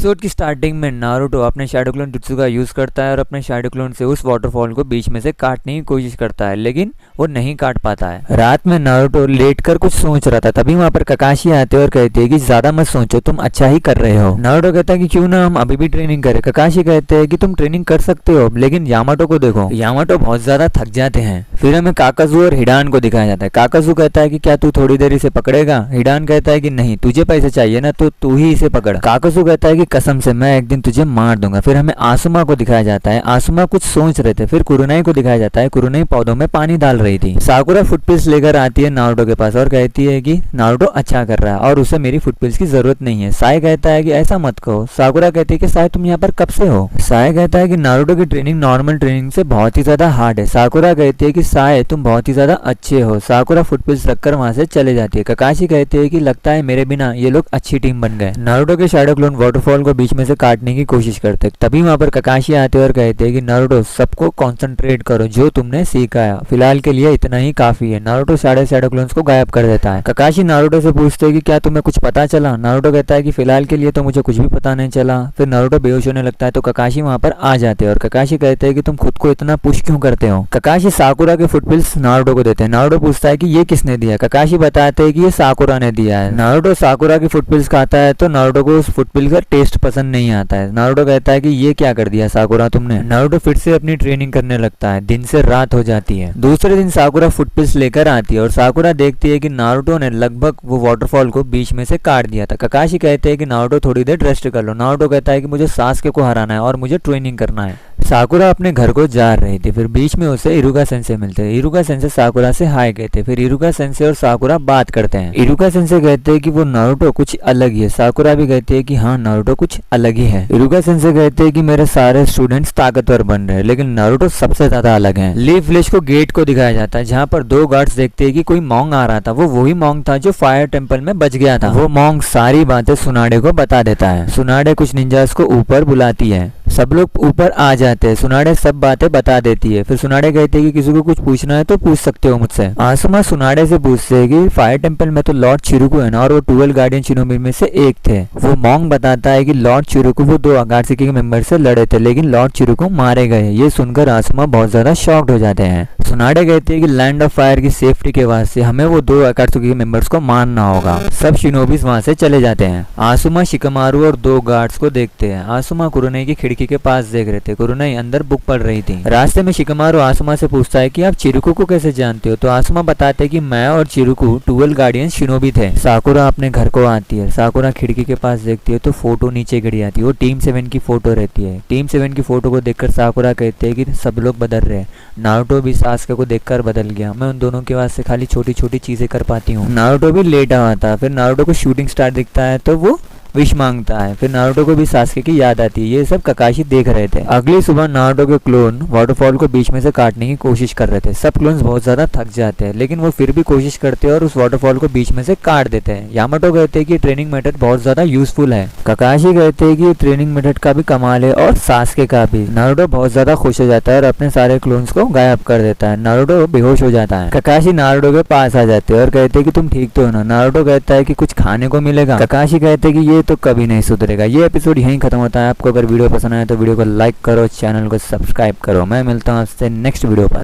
Episode की starting में Naruto अपने शैडो क्लोन जुत्सु का यूज करता है और अपने शैडो क्लोन से उस वाटरफॉल को बीच में से काटने की कोशिश करता है, लेकिन वो नहीं काट पाता है। रात में नारुतो लेटकर कुछ सोच रहा था, तभी वहां पर ककाशी आते और कहते हैं कि ज्यादा मत सोचो, तुम अच्छा ही कर रहे हो। नारुतो कहता है कि क्यों ना हम अभी भी ट्रेनिंग करें। ककाशी कहते हैं कि तुम ट्रेनिंग कर सकते हो, लेकिन यामाटो को देखो, यामाटो बहुत ज्यादा थक जाते हैं। फिर हमें काकाजू और हिडान को दिखाया जाता है। काकाजू कहता है कि क्या तू थोड़ी देर इसे पकड़ेगा। हिडान कहता है कि नहीं, तुझे पैसे चाहिए ना तो तू ही इसे पकड़। काकाजू कहता है कि कसम से मैं एक दिन तुझे मार दूंगा। फिर हमें आसुमा को दिखाया जाता है। आसुमा कुछ सोच रहे थे। फिर कुरुनाई को दिखाया जाता है। कुरुनाई पौधों में पानी डाल रही थी। साकुरा फुटपिल्स लेकर आती है नारुतो के पास और कहती है कि नारुतो अच्छा कर रहा है और उसे मेरी फुटपिल्स की जरूरत नहीं है। साय कहता है कि ऐसा मत कहो। साकुरा कहती है कि साय तुम यहाँ पर कब से हो। साय कहता है कि नारुतो की ट्रेनिंग नॉर्मल ट्रेनिंग से बहुत ही ज्यादा हार्ड है। साकुरा कहती है कि साय तुम बहुत ही ज्यादा अच्छे हो। साकुरा फुटपिल्स रखकर वहां से चले जाती है। ककाशी कहते हैं कि लगता है मेरे बिना ये लोग अच्छी टीम बन गए। नारुतो के शैडो क्लोन वाटरफॉल को बीच में से काटने की कोशिश करते, तभी वहां पर ककाशी आते और कहते हैं कि नारुतो सबको कंसंट्रेट करो, जो तुमने सीखा है फिलहाल के लिए इतना ही काफी है। नारुतो सारे शैडो क्लोन्स को गायब कर देता है। ककाशी नारुतो से पूछते हैं कि क्या तुम्हें कुछ पता चला। नारुतो कहता है कि फिलहाल के लिए तो मुझे कुछ भी पता नहीं चला। फिर नारुतो बेहोश होने लगता है तो ककाशी वहां पर आ जाते हैं और ककाशी कहते हैं कि तुम खुद को इतना पुश क्यों करते हो। ककाशी साकुरा के फुटपिल्स नारुतो को देते हैं। नारुतो पूछता है कि ये किसने दिया। ककाशी बताते हैं कि ये साकुरा ने दिया है। नारुतो साकुरा की फुटपिल्स खाता है तो नारुतो को उस फुटपिल का टेस्ट पसंद नहीं आता है। नारुतो कहता है कि ये क्या कर दिया साकुरा तुमने। नारुतो फिर से अपनी ट्रेनिंग करने लगता है। दिन से रात हो जाती है। दूसरे दिन साकुरा फुटपिल्स लेकर आती है और साकुरा देखती है कि नारुतो ने लगभग वो वाटरफॉल को बीच में से काट दिया था। ककाशी कहते हैं कि नारुतो थोड़ी देर रेस्ट कर लो। नारुतो कहता है कि मुझे सासुके को हराना है और मुझे ट्रेनिंग करना है। साकुरा अपने घर को जा रही थी। फिर बीच में उसे इरुका सेंसे मिलते हैं। इरुका सेंसे साकुरा से हाय कहते हैं। फिर इरुका सेंसे और साकुरा बात करते हैं। इरुका सेंसे कहते हैं कि वो नारुतो कुछ अलग ही है। साकुरा भी कहती है कि हाँ नारुतो कुछ अलग ही है। इरुका सेंसे कहते हैं कि मेरे सारे स्टूडेंट्स ताकतवर बन रहे हैं, लेकिन नारुतो सबसे ज्यादा अलग है। लीफ विलेज को गेट को दिखाया जाता है, जहाँ पर दो गार्ड्स देखते हैं कि कोई मॉन्ग आ रहा था। वो वही मॉन्ग था जो फायर टेम्पल में बच गया था। वो मॉन्ग सारी बातें सुनाडे को बता देता है। सुनाडे कुछ निंजास को ऊपर बुलाती है। सब लोग ऊपर आ जाते हैं। सुनाडे सब बातें बता देती है। फिर सुनाडे कहते हैं कि किसी को कुछ पूछना है तो पूछ सकते हो मुझसे। आसुमा सुनाडे से पूछते हैं कि फायर टेम्पल में तो लॉर्ड चिरुकु है ना, और वो 12 गार्डियन शिनोबी में से एक थे। वो मॉन्ग बताता है कि लॉर्ड चिरुकु वो 2 अगात्सुकी के मेंबर से लड़े थे, लेकिन लॉर्ड चिरुकु मारे गए। ये सुनकर आसुमा बहुत ज्यादा शॉक्ड हो जाते हैं। सुनाडे कहते हैं कि लैंड ऑफ फायर की सेफ्टी के वास्ते हमें वो 2 अगात्सुकी के मेंबर्स को मारना होगा। सब शिनोबीज वहां से चले जाते हैं। आसुमा शिकमारू और 2 गार्ड्स को देखते हैं। आसुमा कुरुनाई की खिड़की के पास देख रहे थे। कुरुनाई अंदर बुक पढ़ रही थी। रास्ते में शिकमारू आसुमा से पूछता है कि आप चिरुकु को कैसे जानते हो। तो आसुमा बताते हैं कि मैं और चिरुकु 12 गार्डियन शिनोबी थे। साकुरा अपने घर को आती है। साकुरा खिड़की के पास देखती है तो फोटो नीचे गिर जाती है। वो टीम 7 की फोटो रहती है। टीम 7 की फोटो को देखकर साकुरा कहते हैं कि सब लोग बदल रहे हैं। नारुतो भी सासुके को देखकर बदल गया। मैं उन दोनों के वास्ते खाली छोटी छोटी चीजें कर पाती हूँ। नारुतो भी लेटा हुआ था। फिर नारुतो को शूटिंग स्टार दिखता है तो वो विश मांगता है। फिर नारुतो को भी सासुके की याद आती है। ये सब ककाशी देख रहे थे। अगली सुबह नारुतो के क्लोन वाटरफॉल को बीच में से काटने की कोशिश कर रहे थे। सब क्लोन्स बहुत ज्यादा थक जाते हैं, लेकिन वो फिर भी कोशिश करते हैं और उस वाटरफॉल को बीच में से काट देते हैं। यामाटो कहते हैं कि ट्रेनिंग मेथड बहुत ज्यादा यूजफुल है। ककाशी कहते हैं कि ट्रेनिंग मेथड का भी कमाल है और सासुके का भी। नारुतो बहुत ज्यादा खुश हो जाता है और अपने सारे क्लोन्स को गायब कर देता है। नारुतो बेहोश हो जाता है। ककाशी नारुतो के पास आ जाते हैं और कहते हैं कि तुम ठीक तो हो ना। नारुतो कहता है कि कुछ खाने को मिलेगा। ककाशी कहते हैं कि ये तो कभी नहीं सुधरेगा। ये एपिसोड यहीं खत्म होता है। आपको अगर वीडियो पसंद आए तो वीडियो को लाइक करो, चैनल को सब्सक्राइब करो। मैं मिलता हूँ आपसे नेक्स्ट वीडियो पर।